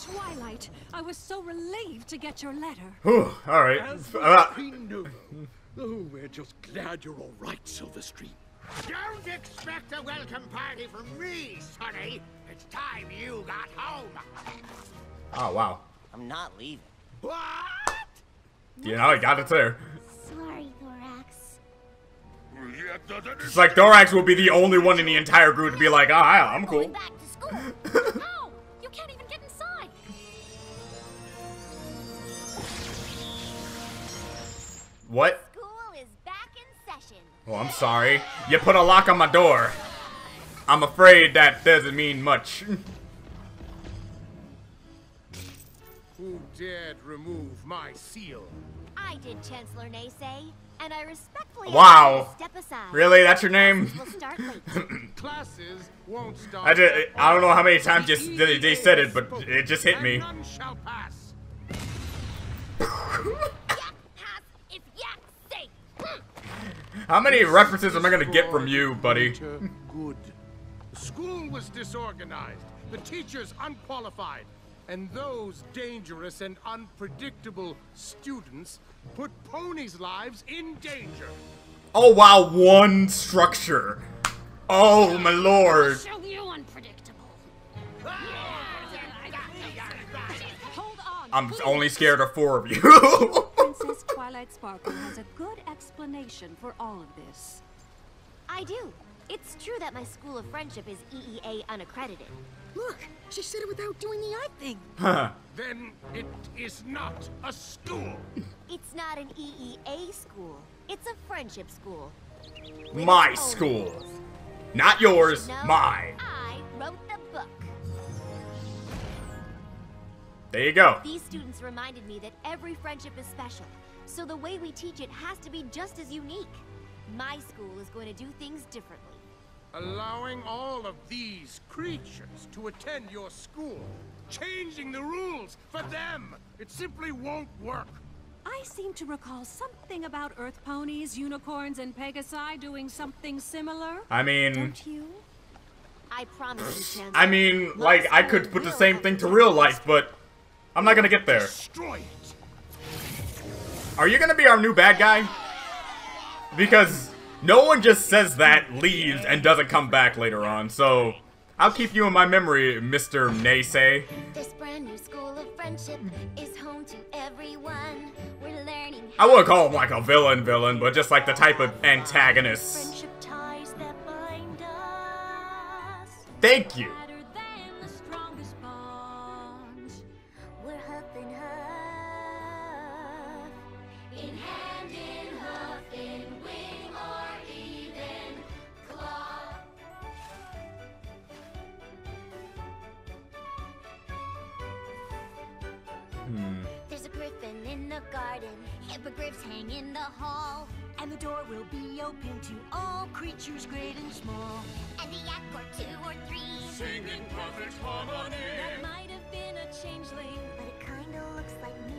Twilight, I was so relieved to get your letter. Whew, alright. Oh, we're just glad you're all right, Silverstream. Don't expect a welcome party from me, Sonny. It's time you got home. Oh, wow. I'm not leaving. What? You know, I got it there. Sorry, Thorax. It's like Thorax will be the only one in the entire group to be like, ah, I'm cool. Back to school. No! You can't even get inside. What? School is back in session. Oh, I'm sorry. You put a lock on my door. I'm afraid that doesn't mean much. Who dared remove my seal? I did, Chancellor Naysay, and I respectfully Wow. ask you to step aside. Really? That's your name? We'll start late. Classes won't start. I don't know how many times they said it, but it just hit me. None shall pass. If Yak say. How many references am I gonna get from you, buddy? Good. The school was disorganized, the teachers unqualified, and those dangerous and unpredictable students put ponies' lives in danger. Oh wow, one structure. Oh my lord. Show you unpredictable. Hold on. I'm only scared of 4 of you. Princess Twilight Sparkle has a good explanation for all of this. I do. It's true that my School of Friendship is EEA unaccredited. Look, she said it without doing the eye thing. Then it is not a school. It's not an EEA school. It's a friendship school. My school. Not yours, No, mine. I wrote the book. There you go. These students reminded me that every friendship is special, so the way we teach it has to be just as unique. My school is going to do things differently. Allowing all of these creatures to attend your school, changing the rules for them, it simply won't work. I seem to recall something about Earth ponies, unicorns, and Pegasi doing something similar. I mean... Don't you? I promise you, Chancellor. I mean, like, I could put the same thing to real life, but I'm not gonna get there. Destroy it. Are you gonna be our new bad guy? Because no one just says that, leaves, and doesn't come back later on, so I'll keep you in my memory, Mr. Naysay. This brand new School of Friendship is home to everyone. We're learning. I wouldn't call him like a villain, but just like the type of antagonist. Friendship ties that bind us. Thank you. Better than the strongest bonds. We're huff and huff. In hand, in hoof, in wing, or even claw. There's a griffin in the garden, hippogriffs hang in the hall. And the door will be open to all creatures great and small. And a yak or two or three Singing perfect harmony. That might have been a changeling, but it kinda looks like me.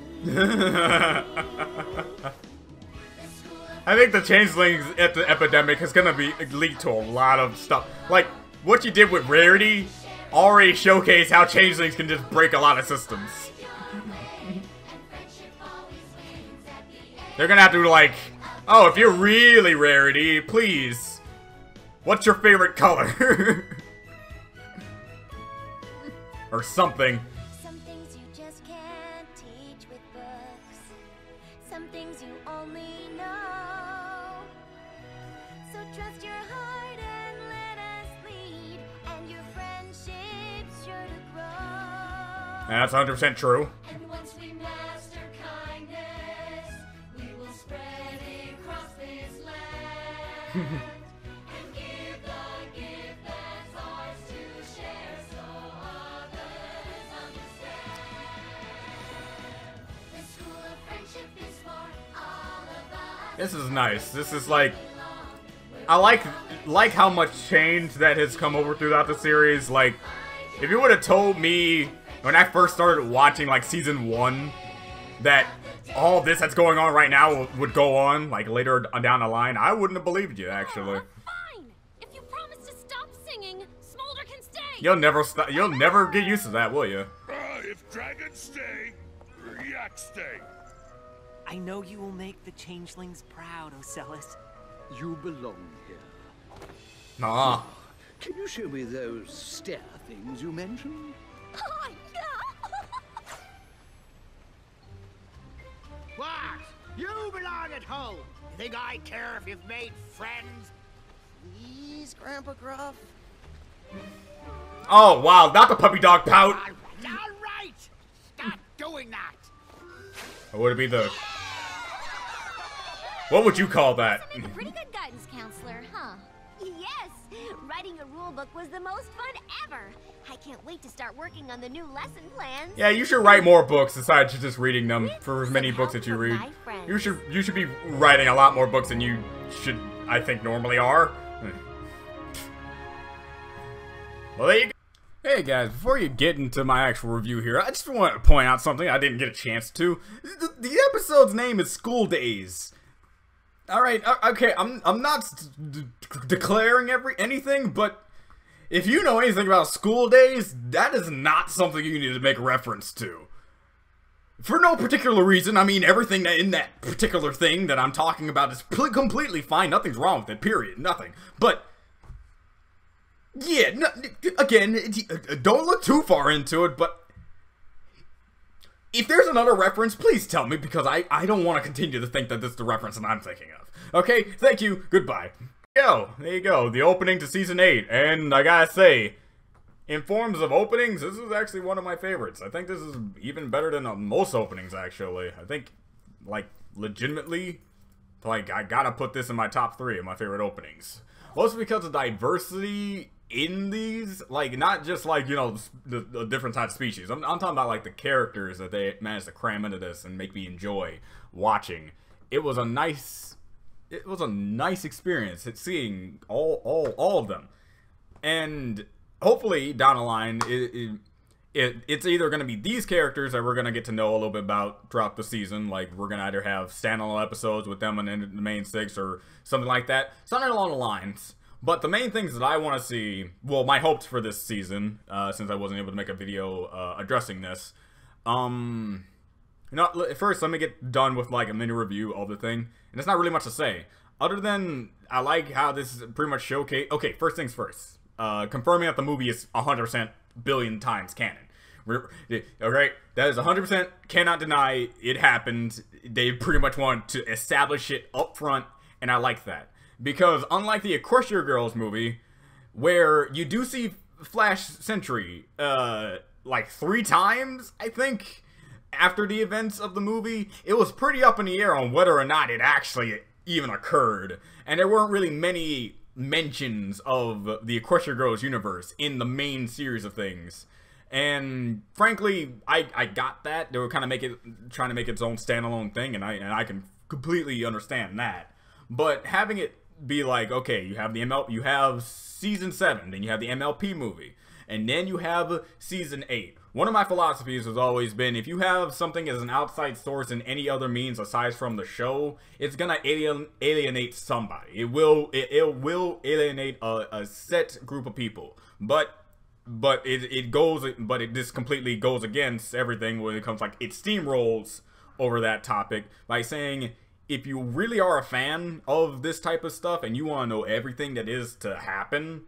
I think the changelings epidemic is gonna be lead to a lot of stuff. Like, what you did with Rarity already showcased how changelings can just break a lot of systems. They're gonna have to, like, oh, if you're really Rarity, please, what's your favorite color? Or something. Some things you just can't teach with books. Some things you only know. So trust your heart and let us lead. And your friendship's sure to grow. That's 100% true. And once we master kindness, we will spread it across this land. And give the gift that's ours to share so others understand. The School of Friendship is for all of us. This is nice. This is like, I like how much change that has come over throughout the series. Like, if you would have told me when I first started watching like season 1 that all this that's going on right now would go on like later down the line, I wouldn't have believed you actually. Fine. If you promise to stop singing, Smolder can stay. You'll never stop. You'll never get used to that, will you? If dragons stay, yaks stay. I know you will make the changelings proud, Ocellus. You belong here. Nah. Can you show me those stair things you mentioned? Oh, yeah. What? You belong at home. You think I care if you've made friends? Please, Grandpa Gruff. Oh wow, not the puppy dog pout. All right. Stop doing that. Or would it be the? What would you call that? Pretty good guidance counselor, huh? Yes! Writing a rule book was the most fun ever! I can't wait to start working on the new lesson plans. Yeah, you should write more books besides just reading them for as many books that you read. You should be writing a lot more books than you should, I think, normally are. Well, there you go. Hey guys, before you get into my actual review here, I just want to point out something I didn't get a chance to. The episode's name is School Days. Alright, okay, I'm not declaring anything, but if you know anything about school days, that is not something you need to make reference to. For no particular reason. I mean, everything in that particular thing that I'm talking about is completely fine. Nothing's wrong with it, period. Nothing. But, yeah, again, don't look too far into it, but if there's another reference, please tell me, because I don't want to continue to think that this is the reference that I'm thinking of. Okay, thank you, goodbye. There you go, the opening to Season 8, and I gotta say, in forms of openings, this is actually one of my favorites. I think this is even better than most openings, actually. I think, like, legitimately, like, I gotta put this in my top 3 of my favorite openings. Mostly because of diversity in these, like, not just, like, you know, the different types of species. I'm talking about, like, the characters that they managed to cram into this and make me enjoy watching. It was a nice experience seeing all of them. And hopefully, down the line, it's either going to be these characters that we're going to get to know a little bit about throughout the season. Like, we're going to either have standalone episodes with them in the main 6 or something like that. Something along the lines. But the main things that I want to see, well, my hopes for this season, since I wasn't able to make a video addressing this, first let me get done with like a mini review of the thing, and there's not really much to say, other than I like how this is pretty much showcase. Okay, first things first, confirming that the movie is 100% billion times canon. Okay, that is 100%, cannot deny it happened. They pretty much want to establish it up front, and I like that. Because unlike the Equestria Girls movie, where you do see Flash Sentry, like 3 times, I think, after the events of the movie, it was pretty up in the air on whether or not it actually even occurred. And there weren't really many mentions of the Equestria Girls universe in the main series of things. And frankly, I got that. They were kind of trying to make its own standalone thing, and I can completely understand that. But having it be like, okay, you have the you have season 7, then you have the MLP movie, and then you have season 8. One of my philosophies has always been, if you have something as an outside source in any other means aside from the show, it's gonna alienate somebody. It will alienate a set group of people. But this completely goes against everything when it comes, like, it steamrolls over that topic by saying, if you really are a fan of this type of stuff and you want to know everything that is to happen,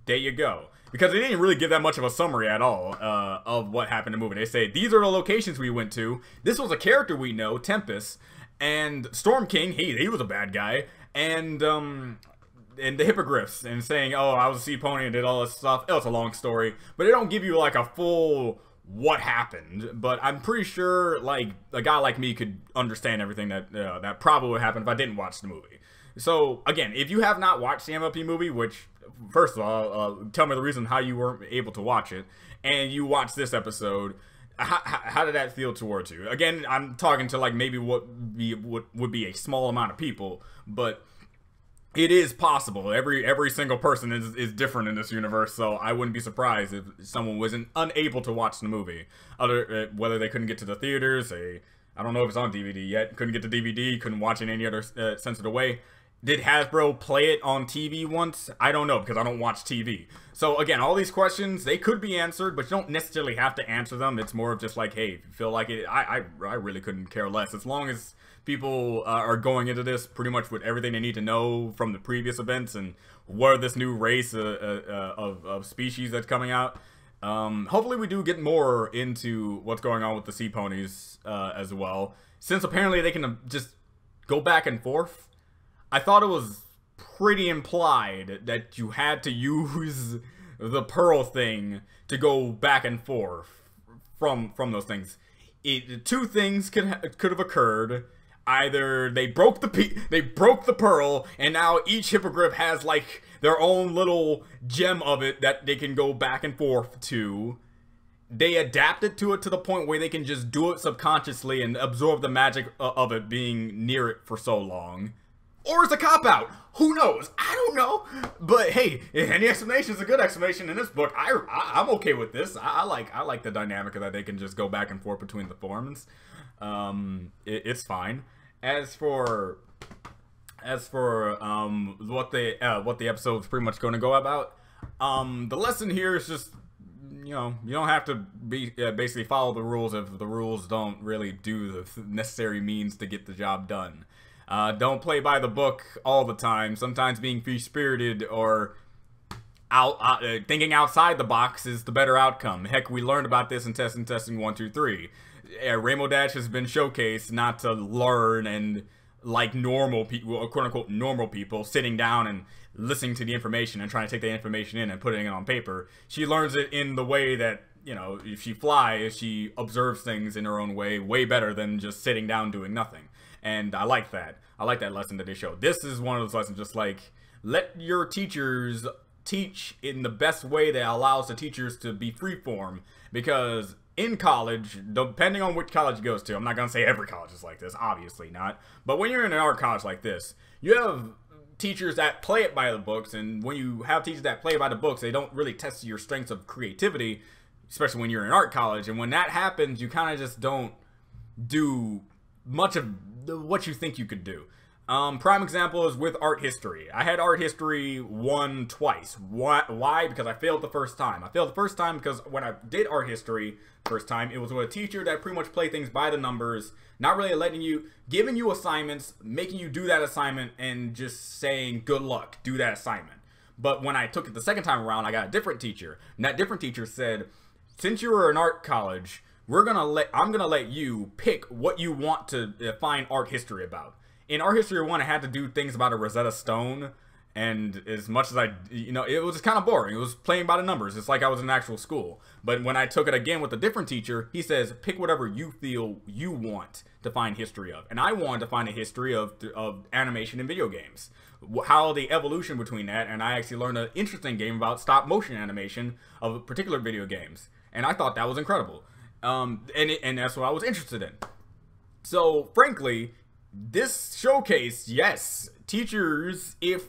there you go. Because they didn't really give that much of a summary at all of what happened in the movie. They say, these are the locations we went to. This was a character we know, Tempest. And Storm King, he was a bad guy. And the Hippogriffs. And saying, oh, I was a sea pony and did all this stuff. Oh, it's a long story. But they don't give you, like, a full what happened. But I'm pretty sure, like, a guy like me could understand everything that probably would happen if I didn't watch the movie. So, again, if you have not watched the MLP movie, which... First of all, tell me the reason how you weren't able to watch it, and you watched this episode. How did that feel towards you? Again, I'm talking to, like, maybe what would be a small amount of people, but it is possible. Every single person is different in this universe, so I wouldn't be surprised if someone wasn't unable to watch the movie. Whether they couldn't get to the theaters, I don't know if it's on DVD yet, couldn't get to DVD, couldn't watch it any other sense of the way. Did Hasbro play it on TV once? I don't know, because I don't watch TV. So again, all these questions, they could be answered, but you don't necessarily have to answer them. It's more of just like, hey, if you feel like it, I really couldn't care less. As long as people are going into this pretty much with everything they need to know from the previous events and what this new race of species that's coming out. Hopefully we do get more into what's going on with the sea ponies as well. Since apparently they can just go back and forth. I thought it was pretty implied that you had to use the pearl thing to go back and forth from those things. Two things could have occurred. Either they broke the pearl, and now each hippogriff has, like, their own little gem of it that they can go back and forth to. They adapted to it to the point where they can just do it subconsciously and absorb the magic of it being near it for so long. Or it's a cop-out. Who knows? I don't know. But hey, any explanation is a good explanation in this book. I'm okay with this. I like the dynamic that they can just go back and forth between the forms. It's fine. As for what the episode's pretty much going to go about, the lesson here is just, you know, you don't have to basically follow the rules if the rules don't really do the necessary means to get the job done. Don't play by the book all the time. Sometimes being free-spirited or thinking outside the box is the better outcome. Heck, we learned about this in Testing 1, 2, 3. Rainbow Dash has been showcased not to learn and, like, normal people, quote-unquote normal people, sitting down and listening to the information and trying to take the information in and putting it on paper. She learns it in the way that, you know, if she flies, she observes things in her own way better than just sitting down doing nothing. And I like that. I like that lesson that they showed. This is one of those lessons, just like, let your teachers teach in the best way that allows the teachers to be freeform. Because in college, depending on which college you go to, I'm not going to say every college is like this, obviously not. But when you're in an art college like this, you have teachers that play it by the books. And when you have teachers that play by the books, they don't really test your strengths of creativity, especially when you're in art college. And when that happens, you kind of just don't do much of what you think you could do. Prime example is with art history. I had art history 1 twice. Why? Because I failed the first time. I failed the first time because when I did art history first time, it was with a teacher that pretty much played things by the numbers, not really giving you assignments, making you do that assignment, and just saying, good luck, do that assignment. But when I took it the second time around, I got a different teacher, and that different teacher said, since you were in art college, I'm gonna let you pick what you want to find art history about. In Art History 1, I had to do things about a Rosetta Stone, and as much as it was just kind of boring. It was playing by the numbers. It's like I was in actual school. But when I took it again with a different teacher, he says, pick whatever you feel you want to find history of. And I wanted to find a history of animation and video games. How the evolution between that, and I actually learned an interesting game about stop motion animation of particular video games. And I thought that was incredible. And that's what I was interested in. So, frankly, this showcase, yes, teachers, if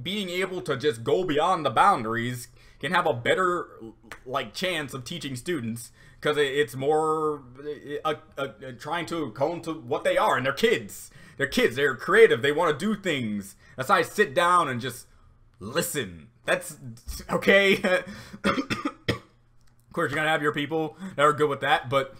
being able to just go beyond the boundaries, can have a better, like, chance of teaching students, because it's more trying to cone to what they are, and they're kids. They're kids, they're creative, they want to do things. That's why I sit down and just listen. That's, okay. Of course, you're gonna have your people that are good with that, but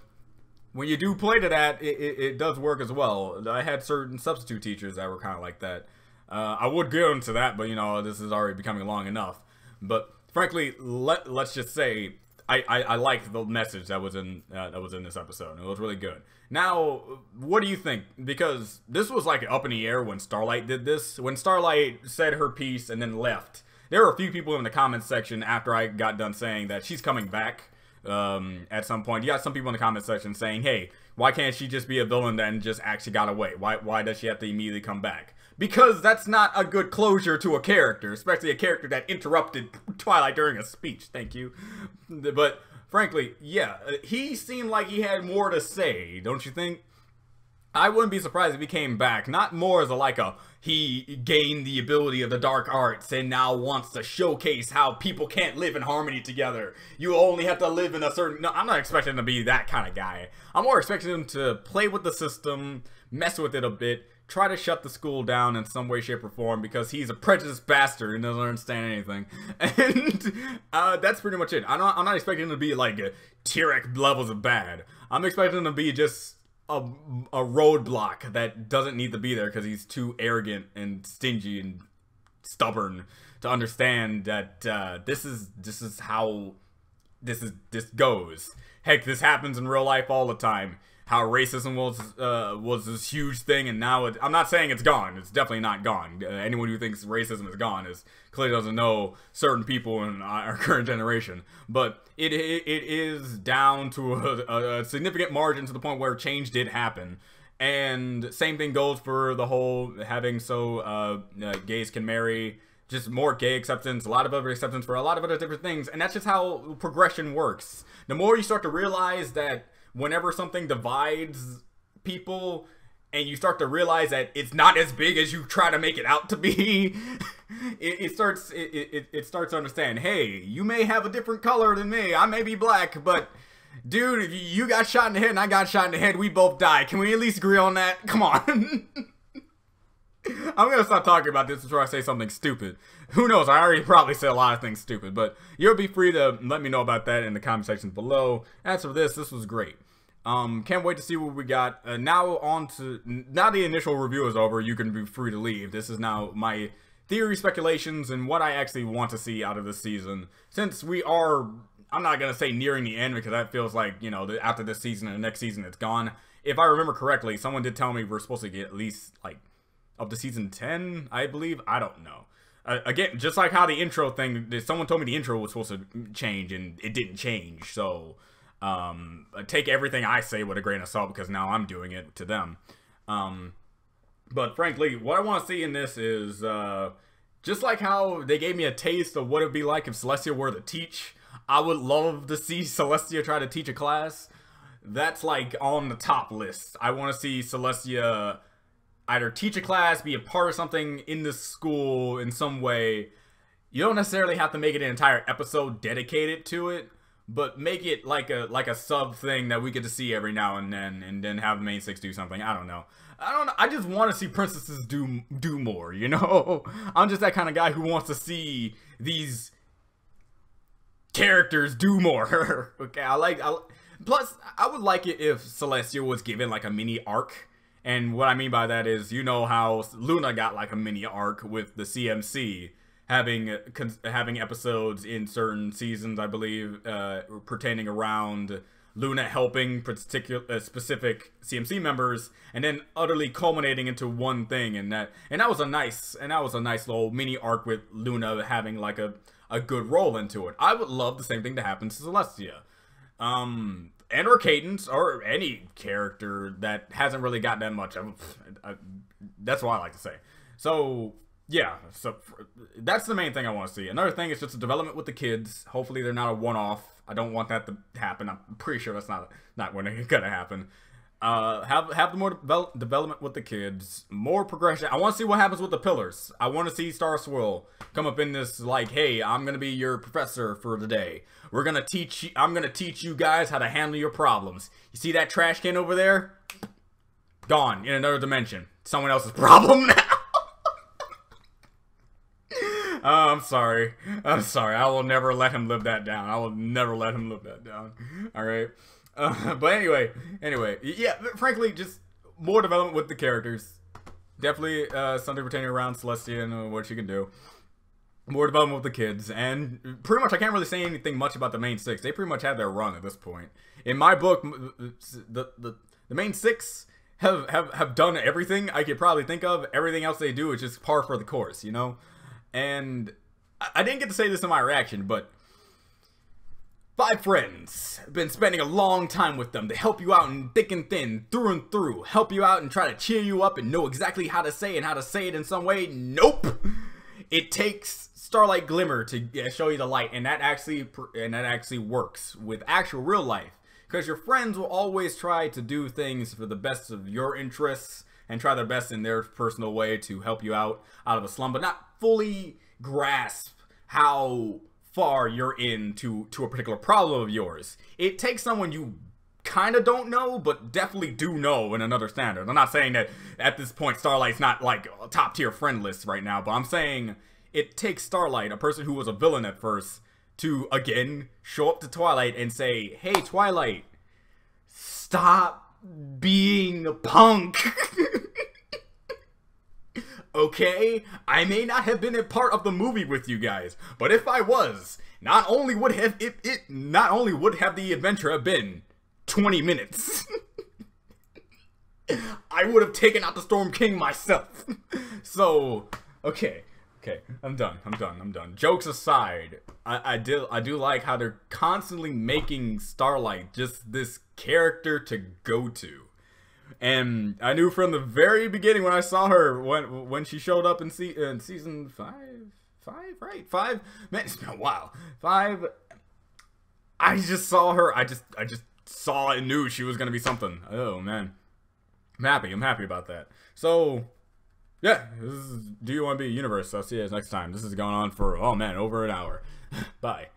when you do play to that, it does work as well. I had certain substitute teachers that were kind of like that. I would go into that, but you know, this is already becoming long enough. But frankly, let's just say I liked the message that was in this episode. It was really good. Now, what do you think? Because this was like up in the air when Starlight did this. When Starlight said her piece and then left, there were a few people in the comments section after I got done saying that she's coming back at some point. You got some people in the comment section saying, hey, why can't she just be a villain and just actually got away? Why does she have to immediately come back? Because that's not a good closure to a character, especially a character that interrupted Twilight during a speech. Thank you. But frankly, yeah, he seemed like he had more to say, don't you think? I wouldn't be surprised if he came back, not more as he gained the ability of the dark arts and now wants to showcase how people can't live in harmony together. You only have to live in a certain... No, I'm not expecting him to be that kind of guy. I'm more expecting him to play with the system, mess with it a bit, try to shut the school down in some way, shape, or form, because he's a prejudiced bastard and doesn't understand anything. And that's pretty much it. I'm not expecting him to be like Tyrek levels of bad. I'm expecting him to be just a roadblock that doesn't need to be there because he's too arrogant and stingy and stubborn to understand that this is how this goes. Heck, this happens in real life all the time. How racism was this huge thing, and now I'm not saying it's gone. It's definitely not gone. Anyone who thinks racism is gone clearly doesn't know certain people in our current generation. But it is down to a significant margin to the point where change did happen. And same thing goes for the whole having gays can marry, just more gay acceptance, a lot of other acceptance for a lot of other different things. And that's just how progression works. The more you start to realize that whenever something divides people and you start to realize that it's not as big as you try to make it out to be, it starts to understand, hey, you may have a different color than me. I may be black, but dude, if you got shot in the head and I got shot in the head, we both die. Can we at least agree on that? Come on. I'm gonna stop talking about this before I say something stupid. Who knows? I already probably said a lot of things stupid, but you'll be free to let me know about that in the comment section below. As for this was great. Can't wait to see what we got. Now the initial review is over, you can be free to leave. This is now my theory, speculations, and what I actually want to see out of this season. Since we are, I'm not gonna say nearing the end because that feels like, you know, after this season and the next season it's gone. If I remember correctly, someone did tell me we're supposed to get at least like up to season 10, I believe. I don't know. Again, just like how the intro thing, someone told me the intro was supposed to change and it didn't change. So take everything I say with a grain of salt because now I'm doing it to them. But frankly, what I want to see in this is just like how they gave me a taste of what it would be like if Celestia were to teach. I would love to see Celestia try to teach a class. That's like on the top list. I want to see Celestia either teach a class, be a part of something in this school in some way. You don't necessarily have to make it an entire episode dedicated to it, but make it like a sub thing that we get to see every now and then have the main six do something. I don't know. I just want to see princesses do more, you know? I'm just that kind of guy who wants to see these characters do more. Okay, plus I would like it if Celestia was given like a mini arc. And what I mean by that is, you know how Luna got like a mini arc with the CMC, having episodes in certain seasons, I believe, pertaining around Luna helping specific CMC members, and then utterly culminating into one thing, and that was a nice little mini arc with Luna having like a good role into it. I would love the same thing to happen to Celestia. And or Cadence, or any character that hasn't really got that much. That's what I like to say. So, yeah. So, that's the main thing I want to see. Another thing is just a development with the kids. Hopefully they're not a one-off. I don't want that to happen. I'm pretty sure that's not going to happen. Have the more development with the kids, more progression. I want to see what happens with the pillars. I want to see Star Swirl come up in this like, hey, I'm gonna be your professor for the day. I'm gonna teach you guys how to handle your problems. You see that trash can over there? Gone in another dimension. Someone else's problem now. I'm sorry. I will never let him live that down. I will never let him live that down. All right. But anyway, yeah, frankly, just more development with the characters. Definitely something pertaining around Celestia and what she can do. More development with the kids, and pretty much I can't really say anything much about the main six. They pretty much had their run at this point. In my book, the main six have done everything I could probably think of. Everything else they do is just par for the course, you know? And I didn't get to say this in my reaction, but 5 friends. I've been spending a long time with them. They help you out in thick and thin, through and through. Help you out and try to cheer you up and know exactly how to say it in some way. Nope. It takes Starlight Glimmer to show you the light, and that actually works with actual real life. Because your friends will always try to do things for the best of your interests and try their best in their personal way to help you out of a slum, but not fully grasp how far you're into a particular problem of yours. It takes someone you kind of don't know, but definitely do know in another standard. I'm not saying that at this point Starlight's not like a top tier friend list right now, but I'm saying it takes Starlight, a person who was a villain at first, to again show up to Twilight and say, hey Twilight, stop being a punk. Okay, I may not have been a part of the movie with you guys, but if I was, not only would the adventure have been 20 minutes, I would have taken out the Storm King myself. So, okay, I'm done. Jokes aside, I do like how they're constantly making Starlight just this character to go to. And I knew from the very beginning when I saw her, when she showed up in season 5, right? 5? Man, it's been a while. 5, I just saw her, I just saw and knew she was gonna be something. Oh man, I'm happy about that. So yeah, this is Do You Want to Be a Universe? I'll see you guys next time. This is going on for, oh man, over an hour. Bye.